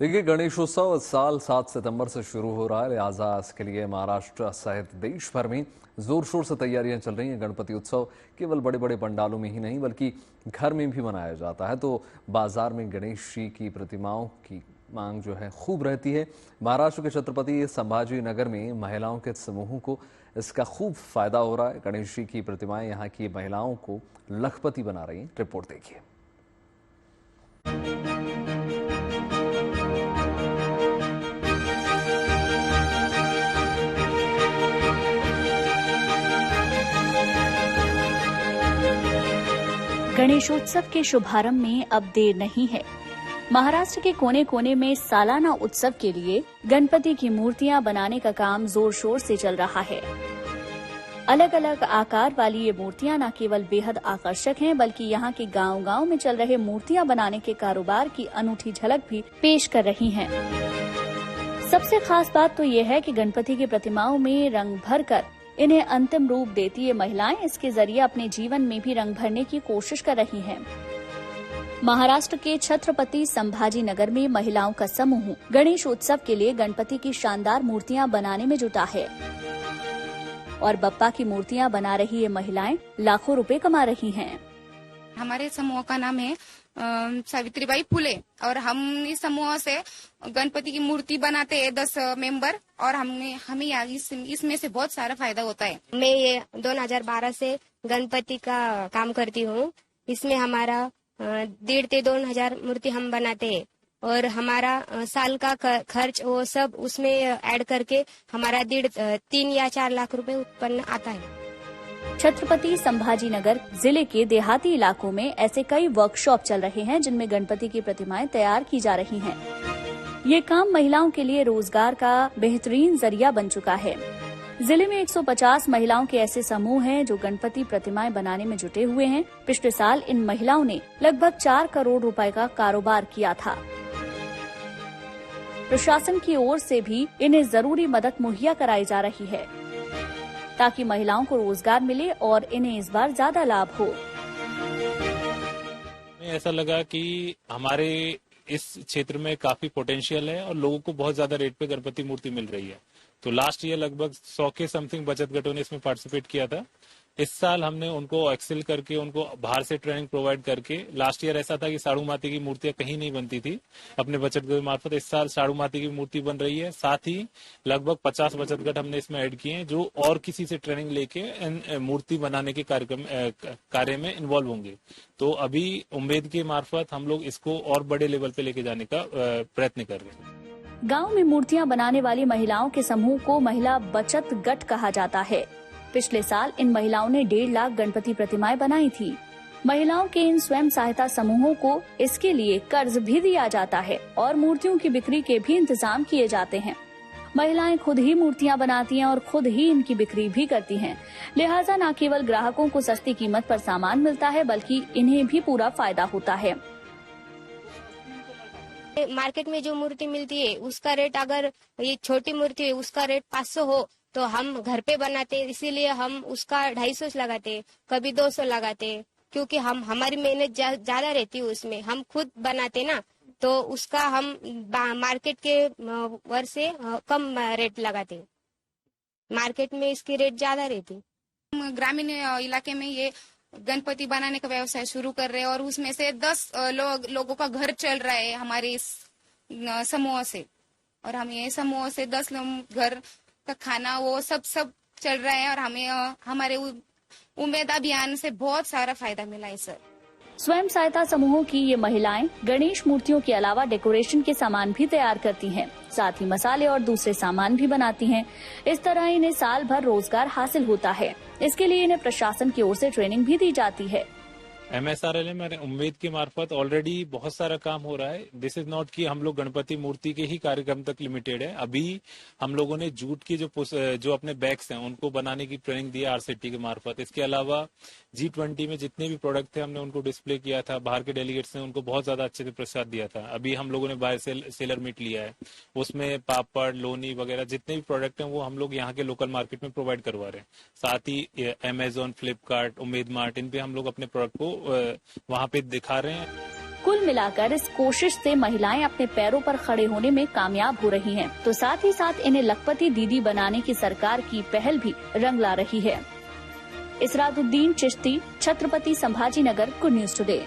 देखिए, गणेशोत्सव इस साल 7 सितंबर से शुरू हो रहा है। लिहाजा इसके लिए महाराष्ट्र सहित देश भर में जोर शोर से तैयारियां चल रही हैं। गणपति उत्सव केवल बड़े बड़े पंडालों में ही नहीं बल्कि घर में भी मनाया जाता है। तो बाजार में गणेश जी की प्रतिमाओं की मांग जो है खूब रहती है। महाराष्ट्र के छत्रपति संभाजी नगर में महिलाओं के समूहों को इसका खूब फायदा हो रहा है। गणेश जी की प्रतिमाएं यहाँ की महिलाओं को लखपति बना रही हैं। रिपोर्ट देखिए। गणेशोत्सव के शुभारंभ में अब देर नहीं है। महाराष्ट्र के कोने कोने में सालाना उत्सव के लिए गणपति की मूर्तियां बनाने का काम जोर शोर से चल रहा है। अलग अलग आकार वाली ये मूर्तियां न केवल बेहद आकर्षक हैं, बल्कि यहाँ के गांव-गांव में चल रहे मूर्तियां बनाने के कारोबार की अनूठी झलक भी पेश कर रही हैं। सबसे खास बात तो ये है कि गणपति की प्रतिमाओं में रंग भरकर इन्हें अंतिम रूप देती ये महिलाएं इसके जरिए अपने जीवन में भी रंग भरने की कोशिश कर रही हैं। महाराष्ट्र के छत्रपति संभाजी नगर में महिलाओं का समूह गणेश उत्सव के लिए गणपति की शानदार मूर्तियां बनाने में जुटा है और बप्पा की मूर्तियां बना रही ये महिलाएं लाखों रुपए कमा रही हैं। हमारे समूह का नाम है सावित्रीबाई फुले और हम इस समूह से गणपति की मूर्ति बनाते हैं 10 मेंबर और हमें इसमें से बहुत सारा फायदा होता है। मैं ये 2012 से गणपति का काम करती हूँ। इसमें हमारा 1,500 से 2,000 मूर्ति हम बनाते हैं और हमारा साल का खर्च वो सब उसमें ऐड करके हमारा 3 या 4 लाख रुपए उत्पन्न आता है। छत्रपति संभाजी नगर जिले के देहाती इलाकों में ऐसे कई वर्कशॉप चल रहे हैं जिनमें गणपति की प्रतिमाएं तैयार की जा रही हैं। ये काम महिलाओं के लिए रोजगार का बेहतरीन जरिया बन चुका है। जिले में 150 महिलाओं के ऐसे समूह हैं जो गणपति प्रतिमाएं बनाने में जुटे हुए हैं। पिछले साल इन महिलाओं ने लगभग 4 करोड़ रुपए का कारोबार किया था। प्रशासन की ओर से भी इन्हें जरूरी मदद मुहैया कराई जा रही है ताकि महिलाओं को रोजगार मिले और इन्हें इस बार ज्यादा लाभ हो। ऐसा लगा कि हमारे इस क्षेत्र में काफी पोटेंशियल है और लोगों को बहुत ज्यादा रेट पे गणपति मूर्ति मिल रही है। तो लास्ट ईयर लगभग 100 के समथिंग बचत गटों ने इसमें पार्टिसिपेट किया था। इस साल हमने उनको एक्सेल करके उनको बाहर से ट्रेनिंग प्रोवाइड करके, लास्ट ईयर ऐसा था कि साड़ू माती की मूर्तियां कहीं नहीं बनती थी अपने बचत गट मार्फत। इस साल साड़ू माती की मूर्ति बन रही है। साथ ही लगभग 50 बचत गट हमने इसमें ऐड किए हैं जो और किसी से ट्रेनिंग लेके मूर्ति बनाने के कार्य में इन्वॉल्व होंगे। तो अभी उम्मीद के मार्फत हम लोग इसको और बड़े लेवल पे लेके जाने का प्रयत्न कर रहे हैं। गाँव में मूर्तियां बनाने वाली महिलाओं के समूह को महिला बचत गट कहा जाता है। पिछले साल इन महिलाओं ने 1.5 लाख गणपति प्रतिमाएं बनाई थी। महिलाओं के इन स्वयं सहायता समूहों को इसके लिए कर्ज भी दिया जाता है और मूर्तियों की बिक्री के भी इंतजाम किए जाते हैं। महिलाएं खुद ही मूर्तियां बनाती हैं और खुद ही इनकी बिक्री भी करती हैं। लिहाजा न केवल ग्राहकों को सस्ती कीमत पर सामान मिलता है बल्कि इन्हें भी पूरा फायदा होता है। मार्केट में जो मूर्ति मिलती है उसका रेट, अगर ये छोटी मूर्ति है उसका रेट 500 हो तो हम घर पे बनाते, इसीलिए हम उसका 250 लगाते, कभी 200 लगाते, क्योंकि हमारी मेहनत ज्यादा रहती है उसमें। हम खुद बनाते ना तो उसका हम मार्केट के वर से कम रेट लगाते। मार्केट में इसकी रेट ज्यादा रहती। ग्रामीण इलाके में ये गणपति बनाने का व्यवसाय शुरू कर रहे हैं और उसमें से 10 लोगों का घर चल रहा है हमारे इस समूह से। और हम ये समूह से 10 घर का खाना वो सब चल रहा है और हमें हमारे उम्मीद अभियान से बहुत सारा फायदा मिला है सर। स्वयं सहायता समूहों की ये महिलाएं गणेश मूर्तियों के अलावा डेकोरेशन के सामान भी तैयार करती हैं, साथ ही मसाले और दूसरे सामान भी बनाती हैं। इस तरह इन्हें साल भर रोजगार हासिल होता है। इसके लिए इन्हें प्रशासन की ओर से ट्रेनिंग भी दी जाती है। MSRL में उम्मीद के मार्फत ऑलरेडी बहुत सारा काम हो रहा है। दिस इज नॉट कि हम लोग गणपति मूर्ति के ही कार्यक्रम तक लिमिटेड है। अभी हम लोगों ने जूट की जो अपने बैग्स हैं उनको बनाने की ट्रेनिंग दी है RCT के मार्फत। इसके अलावा G20 में जितने भी प्रोडक्ट थे हमने उनको डिस्प्ले किया था। बाहर के डेलीगेट्स ने उनको बहुत ज्यादा अच्छे से प्रसाद दिया था। अभी हम लोगों ने बाहर से सेलर मीट लिया है, उसमें पापड़, लोनी वगैरह जितने भी प्रोडक्ट हैं वो हम लोग यहाँ के लोकल मार्केट में प्रोवाइड करवा रहे हैं। साथ ही Amazon, फ्लिपकार्ट, उम्मीद मार्ट, इन पे हम लोग अपने प्रोडक्ट को वहाँ पे दिखा रहे हैं। कुल मिलाकर इस कोशिश से महिलाएं अपने पैरों पर खड़े होने में कामयाब हो रही हैं, तो साथ ही साथ इन्हें लखपति दीदी बनाने की सरकार की पहल भी रंग ला रही है। इसरातुद्दीन Chishti, Chhatrapati Sambhaji Nagar, good news today.